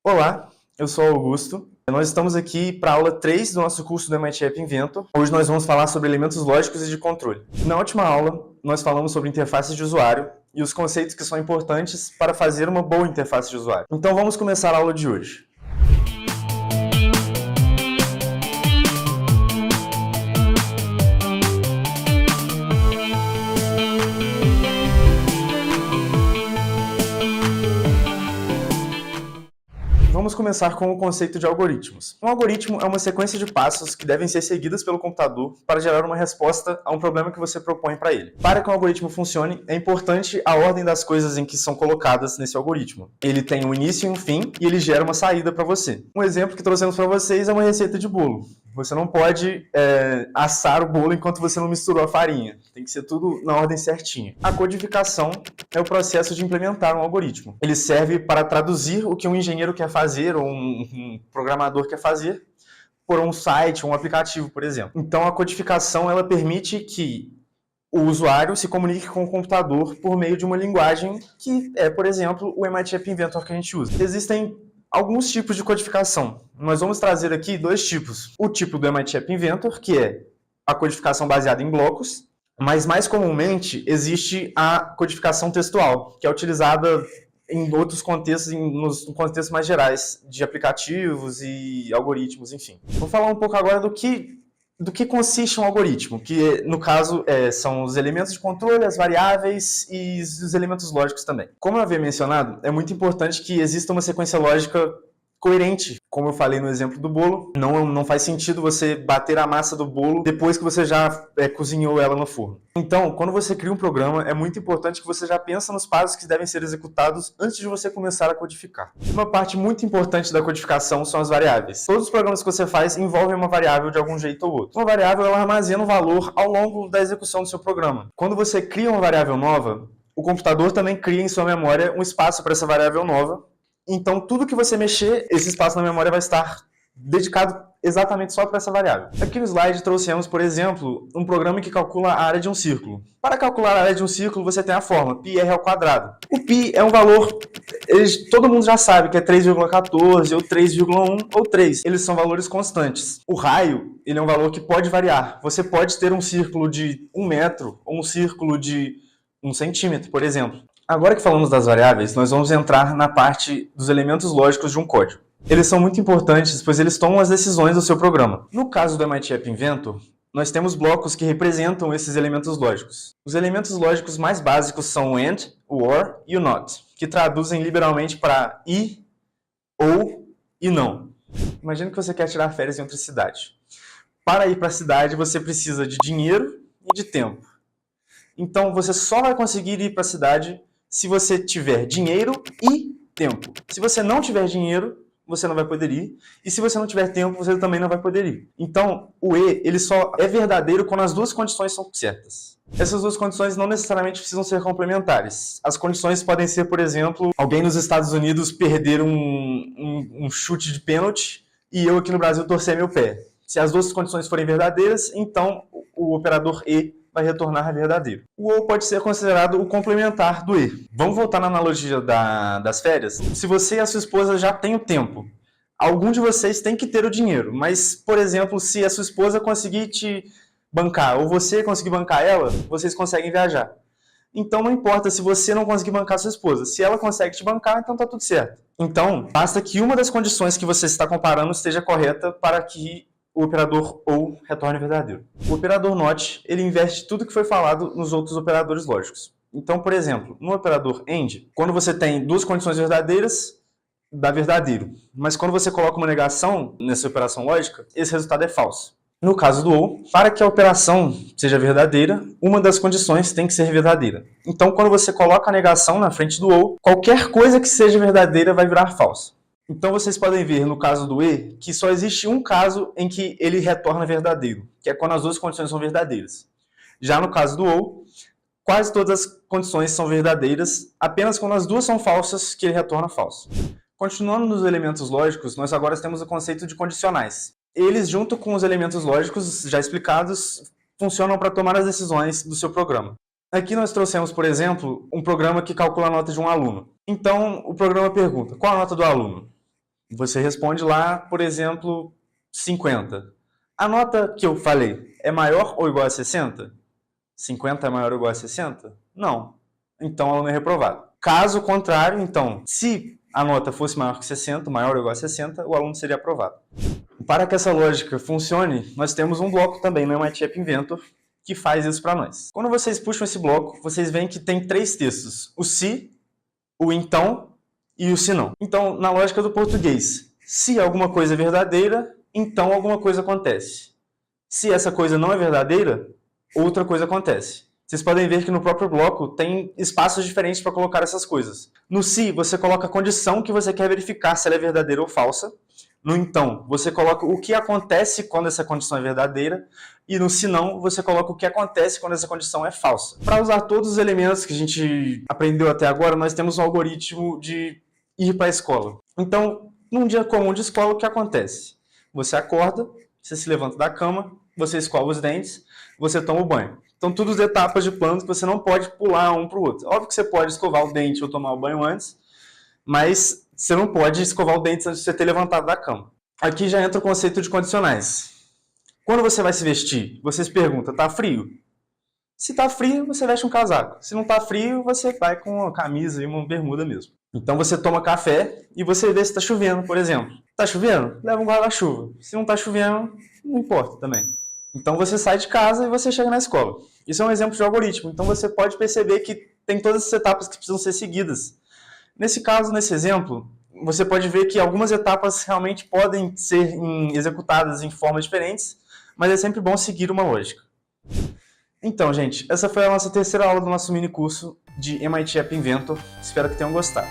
Olá, eu sou Augusto. Nós estamos aqui para a aula 3 do nosso curso do MIT App Inventor. Hoje nós vamos falar sobre elementos lógicos e de controle. Na última aula, nós falamos sobre interfaces de usuário e os conceitos que são importantes para fazer uma boa interface de usuário. Então vamos começar a aula de hoje. Vamos começar com o conceito de algoritmos. Um algoritmo é uma sequência de passos que devem ser seguidas pelo computador para gerar uma resposta a um problema que você propõe para ele. Para que um algoritmo funcione, é importante a ordem das coisas em que são colocadas nesse algoritmo. Ele tem um início e um fim e ele gera uma saída para você. Um exemplo que trouxemos para vocês é uma receita de bolo. Você não pode assar o bolo enquanto você não misturou a farinha. Tem que ser tudo na ordem certinha. A codificação é o processo de implementar um algoritmo. Ele serve para traduzir o que um engenheiro quer fazer ou um programador quer fazer por um site, um aplicativo, por exemplo. Então, a codificação ela permite que o usuário se comunique com o computador por meio de uma linguagem que é, por exemplo, o MIT App Inventor que a gente usa. Existem alguns tipos de codificação. Nós vamos trazer aqui dois tipos. O tipo do MIT App Inventor, que é a codificação baseada em blocos, mas mais comumente existe a codificação textual, que é utilizada em outros contextos, nos contextos mais gerais de aplicativos e algoritmos, enfim. Vou falar um pouco agora do que consiste um algoritmo, que no caso são os elementos de controle, as variáveis e os elementos lógicos também. Como eu havia mencionado, é muito importante que exista uma sequência lógica coerente. Como eu falei no exemplo do bolo, não faz sentido você bater a massa do bolo depois que você já cozinhou ela no forno. Então, quando você cria um programa, é muito importante que você já pense nos passos que devem ser executados antes de você começar a codificar. Uma parte muito importante da codificação são as variáveis. Todos os programas que você faz envolvem uma variável de algum jeito ou outro. Uma variável ela armazena um valor ao longo da execução do seu programa. Quando você cria uma variável nova, o computador também cria em sua memória um espaço para essa variável nova. Então, tudo que você mexer, esse espaço na memória vai estar dedicado exatamente só para essa variável. Aqui no slide trouxemos, por exemplo, um programa que calcula a área de um círculo. Para calcular a área de um círculo, você tem a fórmula πr². O π é um valor, todo mundo já sabe que é 3,14 ou 3,1 ou 3. Eles são valores constantes. O raio, ele é um valor que pode variar. Você pode ter um círculo de 1 metro ou um círculo de 1 centímetro, por exemplo. Agora que falamos das variáveis, nós vamos entrar na parte dos elementos lógicos de um código. Eles são muito importantes, pois eles tomam as decisões do seu programa. No caso do MIT App Inventor, nós temos blocos que representam esses elementos lógicos. Os elementos lógicos mais básicos são o AND, o OR e o NOT, que traduzem literalmente para e, ou e não. Imagina que você quer tirar férias em outra cidade. Para ir para a cidade, você precisa de dinheiro e de tempo. Então, você só vai conseguir ir para a cidade se você tiver dinheiro e tempo. Se você não tiver dinheiro, você não vai poder ir. E se você não tiver tempo, você também não vai poder ir. Então, o E ele só é verdadeiro quando as duas condições são certas. Essas duas condições não necessariamente precisam ser complementares. As condições podem ser, por exemplo, alguém nos Estados Unidos perder um chute de pênalti e eu aqui no Brasil torcer meu pé. Se as duas condições forem verdadeiras, então o operador E vai retornar verdadeiro. O OU pode ser considerado o complementar do E. Vamos voltar na analogia das férias? Se você e a sua esposa já têm o tempo, algum de vocês tem que ter o dinheiro, mas, por exemplo, se a sua esposa conseguir te bancar ou você conseguir bancar ela, vocês conseguem viajar. Então não importa se você não conseguir bancar a sua esposa. Se ela consegue te bancar, então tá tudo certo. Então, basta que uma das condições que você está comparando esteja correta para que o operador OU retorne verdadeiro. O operador NOT, ele inverte tudo que foi falado nos outros operadores lógicos. Então, por exemplo, no operador AND, quando você tem duas condições verdadeiras, dá verdadeiro. Mas quando você coloca uma negação nessa operação lógica, esse resultado é falso. No caso do OU, para que a operação seja verdadeira, uma das condições tem que ser verdadeira. Então, quando você coloca a negação na frente do OU, qualquer coisa que seja verdadeira vai virar falso. Então vocês podem ver no caso do E que só existe um caso em que ele retorna verdadeiro, que é quando as duas condições são verdadeiras. Já no caso do OU, quase todas as condições são verdadeiras, apenas quando as duas são falsas que ele retorna falso. Continuando nos elementos lógicos, nós agora temos o conceito de condicionais. Eles, junto com os elementos lógicos já explicados, funcionam para tomar as decisões do seu programa. Aqui nós trouxemos, por exemplo, um programa que calcula a nota de um aluno. Então, o programa pergunta, qual a nota do aluno? Você responde lá, por exemplo, 50. A nota que eu falei é maior ou igual a 60? 50 é maior ou igual a 60? Não. Então, o aluno é reprovado. Caso contrário, então, se a nota fosse maior que 60, maior ou igual a 60, o aluno seria aprovado. Para que essa lógica funcione, nós temos um bloco também no MIT App Inventor que faz isso para nós. Quando vocês puxam esse bloco, vocês veem que tem 3 textos: o se, o então e o se não. Então, na lógica do português, se alguma coisa é verdadeira, então alguma coisa acontece. Se essa coisa não é verdadeira, outra coisa acontece. Vocês podem ver que no próprio bloco tem espaços diferentes para colocar essas coisas. No se, você coloca a condição que você quer verificar se ela é verdadeira ou falsa. No então, você coloca o que acontece quando essa condição é verdadeira. E no se não, você coloca o que acontece quando essa condição é falsa. Para usar todos os elementos que a gente aprendeu até agora, nós temos um algoritmo de ir para a escola. Então, num dia comum de escola, o que acontece? Você acorda, você se levanta da cama, você escova os dentes, você toma o banho. Então, todas as etapas de plano que você não pode pular um para o outro. Óbvio que você pode escovar o dente ou tomar o banho antes, mas você não pode escovar o dente antes de você ter levantado da cama. Aqui já entra o conceito de condicionais. Quando você vai se vestir, você se pergunta, tá frio? Se tá frio, você veste um casaco. Se não tá frio, você vai com uma camisa e uma bermuda mesmo. Então você toma café e você vê se tá chovendo, por exemplo. Tá chovendo? Leva um guarda-chuva. Se não tá chovendo, não importa também. Então você sai de casa e você chega na escola. Isso é um exemplo de algoritmo. Então você pode perceber que tem todas essas etapas que precisam ser seguidas. Nesse caso, nesse exemplo, você pode ver que algumas etapas realmente podem ser executadas em formas diferentes, mas é sempre bom seguir uma lógica. Então, gente, essa foi a nossa terceira aula do nosso mini curso de MIT App Inventor. Espero que tenham gostado.